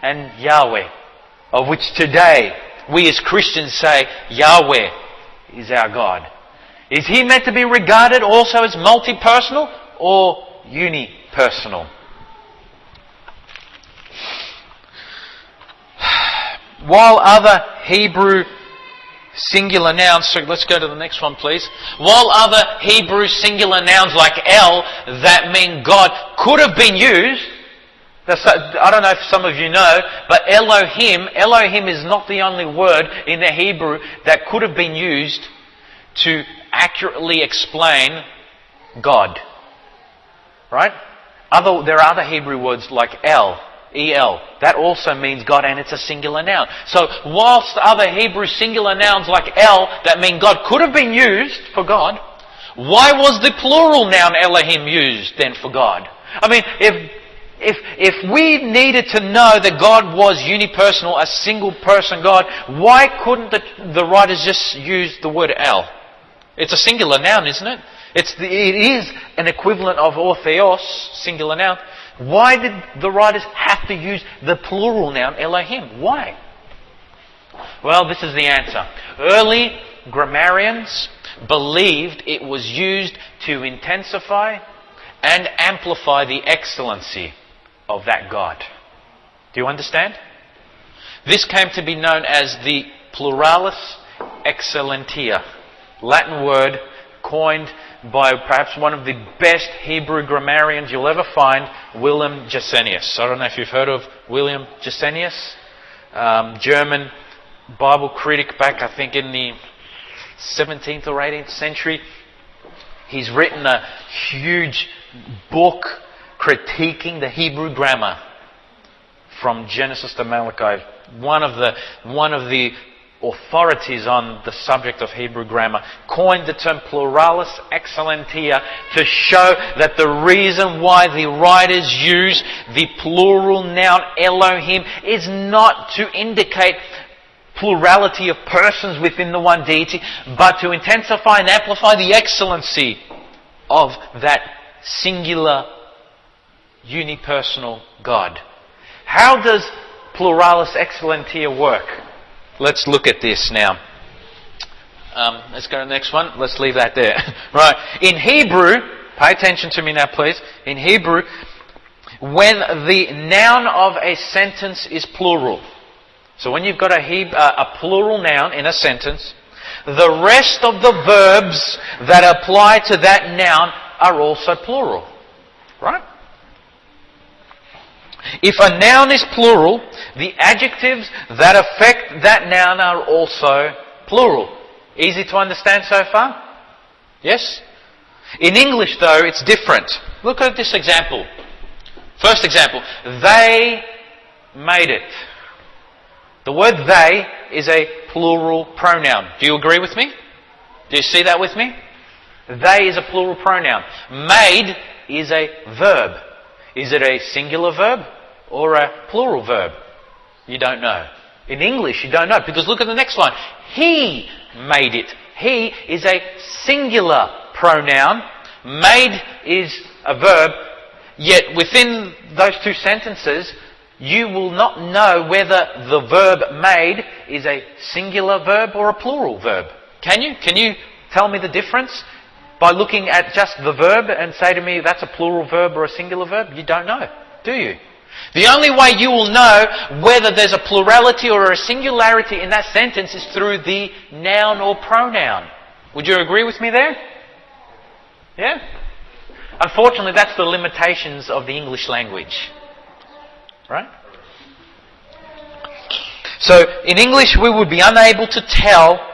and Yahweh, of which today we as Christians say Yahweh is our God. Is He meant to be regarded also as multi-personal or uni-personal? While other Hebrew singular nouns, so let's go to the next one please. While other Hebrew singular nouns like El, that mean God, could have been used, I don't know if some of you know, but Elohim is not the only word in the Hebrew that could have been used to accurately explain God. Right? There are other Hebrew words like El, E-L. That also means God, and it's a singular noun. So whilst other Hebrew singular nouns like El, that mean God, could have been used for God, why was the plural noun Elohim used then for God? I mean, if we needed to know that God was unipersonal, a single person God, why couldn't the writers just use the word El? It's a singular noun, isn't it? It is an equivalent of ortheos, singular noun. Why did the writers have to use the plural noun Elohim? Why? Well, this is the answer. Early grammarians believed it was used to intensify and amplify the excellency of that God. Do you understand? This came to be known as the Pluralis Exellentiae, Latin word coined by perhaps one of the best Hebrew grammarians you'll ever find, William Gesenius. I don't know if you've heard of William Gesenius, German Bible critic back, I think, in the 17th or 18th century. He's written a huge book critiquing the Hebrew grammar from Genesis to Malachi. One of the authorities on the subject of Hebrew grammar coined the term Pluralis Exellentiae to show that the reason why the writers use the plural noun Elohim is not to indicate plurality of persons within the one deity, but to intensify and amplify the excellency of that singular unipersonal God. How does Pluralis Exellentiae work? Let's look at this now. Let's go to the next one. Let's leave that there. Right. In Hebrew, pay attention to me now please. In Hebrew, when the noun of a sentence is plural, so when you've got a plural noun in a sentence, the rest of the verbs that apply to that noun are also plural. Right? If a noun is plural, the adjectives that affect that noun are also plural. Easy to understand so far? Yes? In English, though, it's different. Look at this example. First example. They made it. The word they is a plural pronoun. Do you agree with me? Do you see that with me? They is a plural pronoun. Made is a verb. Is it a singular verb or a plural verb? You don't know. In English, you don't know, because look at the next line. He made it. He is a singular pronoun. Made is a verb. Yet within those two sentences, you will not know whether the verb made is a singular verb or a plural verb. Can you? Can you tell me the difference? By looking at just the verb and say to me that's a plural verb or a singular verb? You don't know, do you? The only way you will know whether there's a plurality or a singularity in that sentence is through the noun or pronoun. Would you agree with me there? Yeah? Unfortunately, that's the limitations of the English language. Right? So, in English we would be unable to tell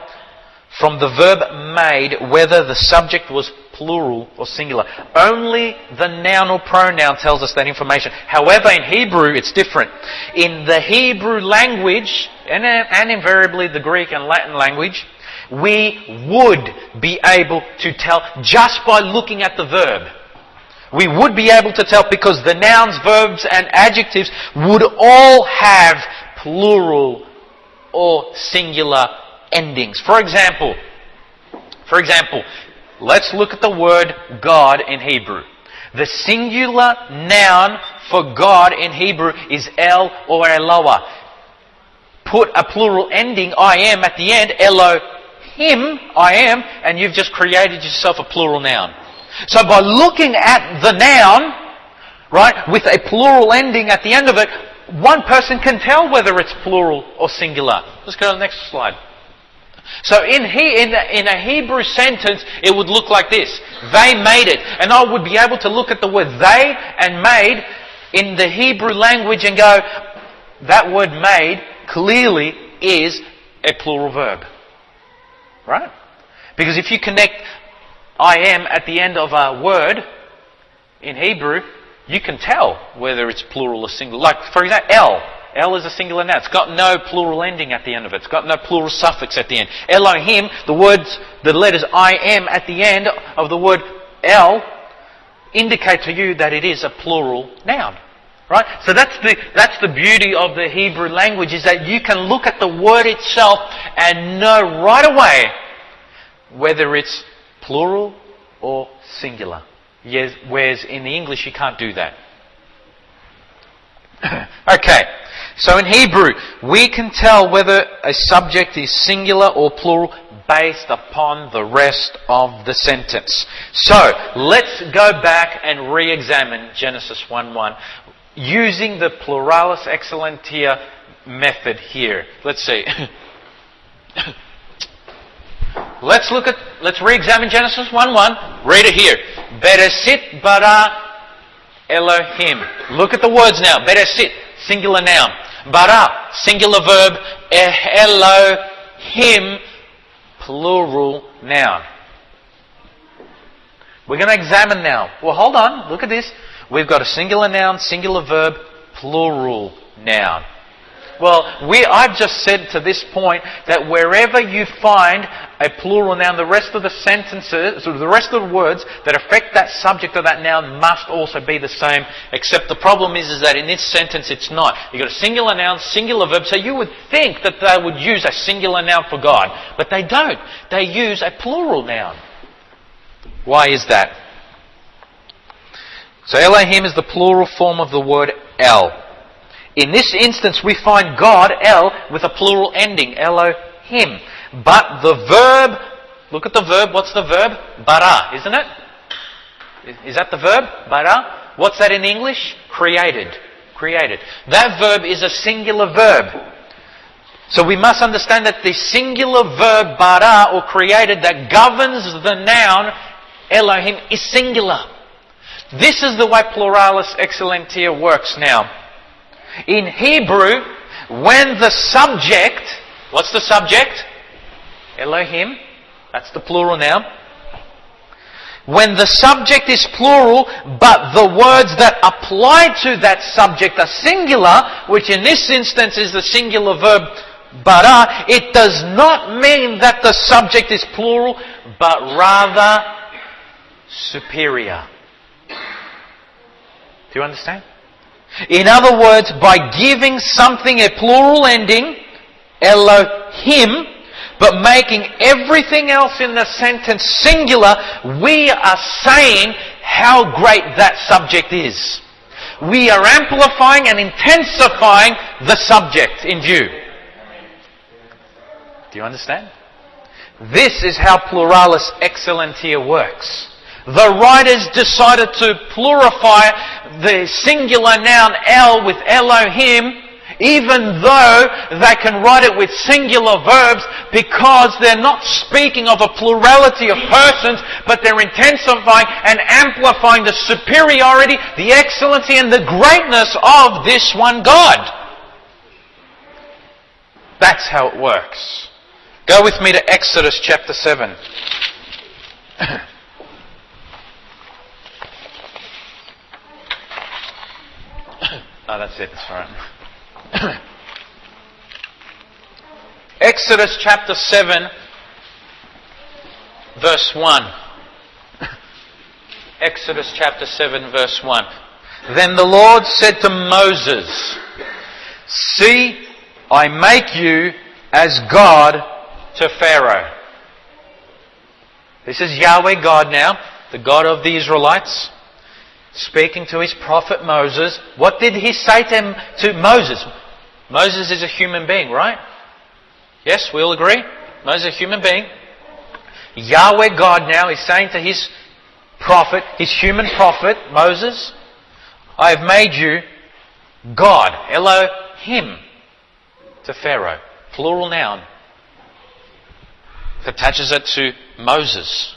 from the verb made whether the subject was plural or singular. Only the noun or pronoun tells us that information. However, in Hebrew it's different. In the Hebrew language, and invariably the Greek and Latin language, we would be able to tell just by looking at the verb. We would be able to tell because the nouns, verbs and adjectives would all have plural or singular endings. For example, let's look at the word God in Hebrew. The singular noun for God in Hebrew is El or Eloah. Put a plural ending, I am, at the end, Elohim, I am, and you've just created yourself a plural noun. So by looking at the noun, right, with a plural ending at the end of it, one person can tell whether it's plural or singular. Let's go to the next slide. So in a Hebrew sentence, it would look like this. They made it. And I would be able to look at the word they and made in the Hebrew language and go, that word made clearly is a plural verb. Right? Because if you connect I am at the end of a word in Hebrew, you can tell whether it's plural or singular. Like, for example, El. El is a singular noun. It's got no plural ending at the end of it. It's got no plural suffix at the end. Elohim, the letters I am at the end of the word El indicate to you that it is a plural noun. Right? So that's the beauty of the Hebrew language, is that you can look at the word itself and know right away whether it's plural or singular. Yes, whereas in the English you can't do that. Okay, so in Hebrew we can tell whether a subject is singular or plural based upon the rest of the sentence. So let's go back and re-examine Genesis 1:1 using the Pluralis Exellentiae method here. Let's see. Let's re-examine Genesis 1:1. Read it here. Beresit bara Elohim. Look at the words now. Beresit, singular noun. Bara, singular verb. Elohim, plural noun. We're going to examine now. Well, hold on. Look at this. We've got a singular noun, singular verb, plural noun. Well, I've just said to this point that wherever you find a plural noun, the rest of the sentences, or the rest of the words that affect that subject of that noun must also be the same, except the problem is that in this sentence it's not. You've got a singular noun, singular verb, so you would think that they would use a singular noun for God, but they don't. They use a plural noun. Why is that? So Elohim is the plural form of the word El. In this instance, we find God, El, with a plural ending, Elohim. But the verb, look at the verb, what's the verb? Bara, isn't it? Is that the verb? Bara? What's that in English? Created. Created. That verb is a singular verb. So we must understand that the singular verb, bara, or created, that governs the noun, Elohim, is singular. This is the way Pluralis Exellentiae works now. In Hebrew, when the subject, what's the subject? Elohim, that's the plural noun. When the subject is plural, but the words that apply to that subject are singular, which in this instance is the singular verb bara, it does not mean that the subject is plural, but rather superior. Do you understand? In other words, by giving something a plural ending, Elohim, but making everything else in the sentence singular, we are saying how great that subject is. We are amplifying and intensifying the subject in view. Do you understand? This is how Pluralis Exellentiae works. The writers decided to plurify the singular noun El with Elohim, even though they can write it with singular verbs, because they're not speaking of a plurality of persons, but they're intensifying and amplifying the superiority, the excellency and the greatness of this one God. That's how it works. Go with me to Exodus chapter 7. Oh, that's it. That's all right. Exodus chapter 7, verse 1. Exodus chapter 7, verse 1. Then the Lord said to Moses, "See, I make you as God to Pharaoh." This is Yahweh God now, the God of the Israelites. speaking to his prophet Moses, what did he say to Moses? Moses is a human being, right? Yes, we all agree? Moses is a human being. Yahweh God now is saying to his prophet, his human prophet, Moses, I have made you God, Elohim, to Pharaoh. Plural noun. Attaches it to Moses.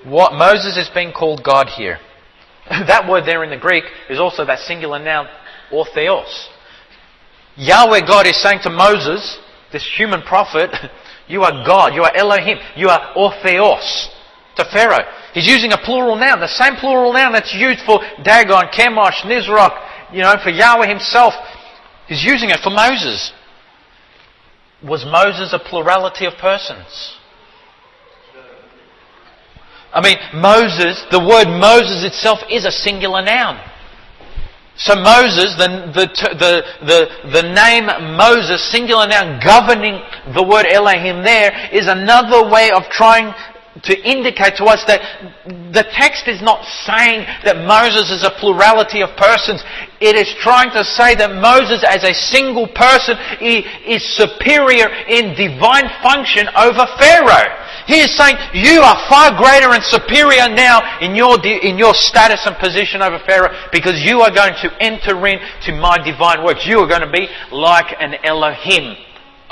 What Moses is being called God here. That word there in the Greek is also that singular noun, ortheos. Yahweh God is saying to Moses, this human prophet, you are God, you are Elohim, you are ortheos to Pharaoh. He's using a plural noun, the same plural noun that's used for Dagon, Chemosh, Nisroch, for Yahweh himself. He's using it for Moses. Was Moses a plurality of persons? I mean, Moses, the word Moses itself is a singular noun. So Moses, the name Moses, singular noun, governing the word Elohim there, is another way of trying to indicate to us that the text is not saying that Moses is a plurality of persons. It is trying to say that Moses as a single person is superior in divine function over Pharaoh. He is saying, you are far greater and superior now in your status and position over Pharaoh, because you are going to enter into my divine works. You are going to be like an Elohim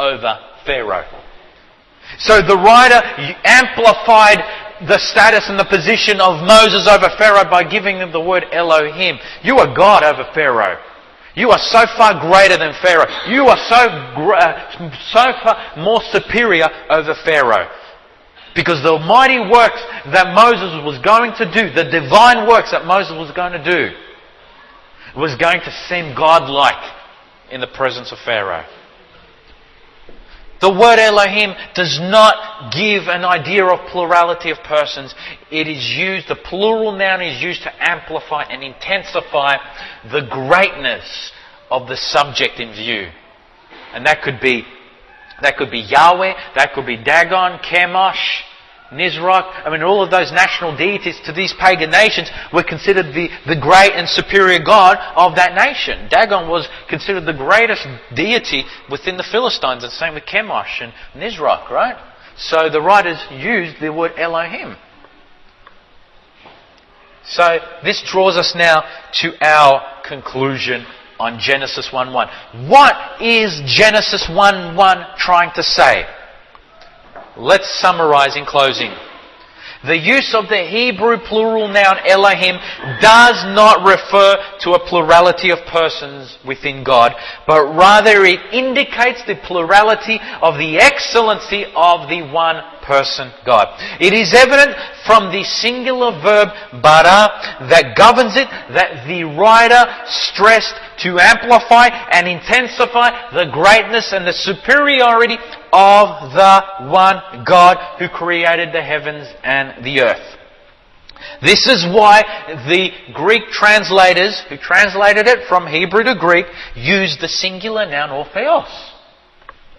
over Pharaoh. So the writer amplified the status and the position of Moses over Pharaoh by giving him the word Elohim. You are God over Pharaoh. You are so far greater than Pharaoh. You are so far more superior over Pharaoh. Because the mighty works that Moses was going to do, the divine works that Moses was going to do, was going to seem godlike in the presence of Pharaoh. The word Elohim does not give an idea of plurality of persons. It is used, the plural noun is used to amplify and intensify the greatness of the subject in view. And that could be Yahweh, that could be Dagon, Chemosh, Nisroch. I mean, all of those national deities to these pagan nations were considered the great and superior god of that nation. Dagon was considered the greatest deity within the Philistines, and same with Chemosh and Nisroch, right? So the writers used the word Elohim. So this draws us now to our conclusion on Genesis 1:1. What is Genesis 1:1 trying to say? Let's summarize in closing. The use of the Hebrew plural noun Elohim does not refer to a plurality of persons within God, but rather it indicates the plurality of the excellency of the one person God. It is evident from the singular verb bara that governs it that the writer stressed to amplify and intensify the greatness and the superiority of the one God who created the heavens and the earth. This is why the Greek translators, who translated it from Hebrew to Greek, used the singular noun ortheos.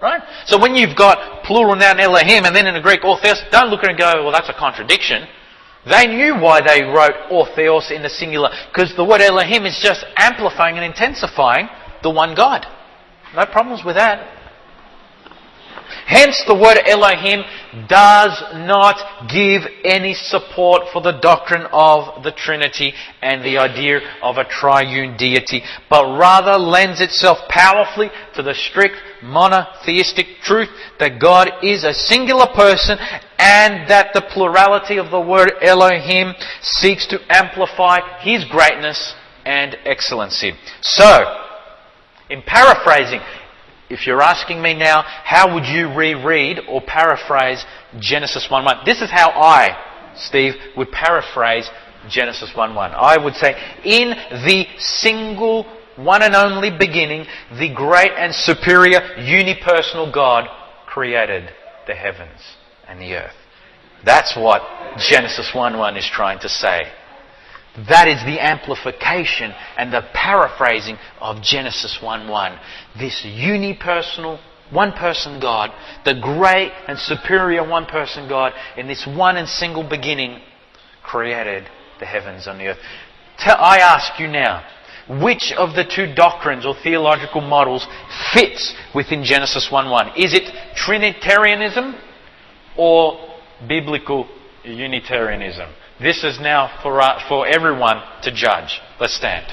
Right? So when you've got plural noun Elohim and then in the Greek ortheos, don't look at it and go, well, that's a contradiction. They knew why they wrote ortheos in the singular, because the word Elohim is just amplifying and intensifying the one God. No problems with that. Hence, the word Elohim does not give any support for the doctrine of the Trinity and the idea of a triune deity, but rather lends itself powerfully to the strict monotheistic truth that God is a singular person and that the plurality of the word Elohim seeks to amplify His greatness and excellency. So, in paraphrasing, if you're asking me now, how would you reread or paraphrase Genesis 1:1? This is how I, Steve, would paraphrase Genesis 1:1. I would say, in the single, one and only beginning, the great and superior unipersonal God created the heavens and the earth. That's what Genesis 1:1 is trying to say. That is the amplification and the paraphrasing of Genesis 1:1. This unipersonal, one person God, the great and superior one person God, in this one and single beginning, created the heavens and the earth. I ask you now, which of the two doctrines or theological models fits within Genesis 1:1? Is it Trinitarianism or biblical Unitarianism? This is now for everyone to judge. Let's stand.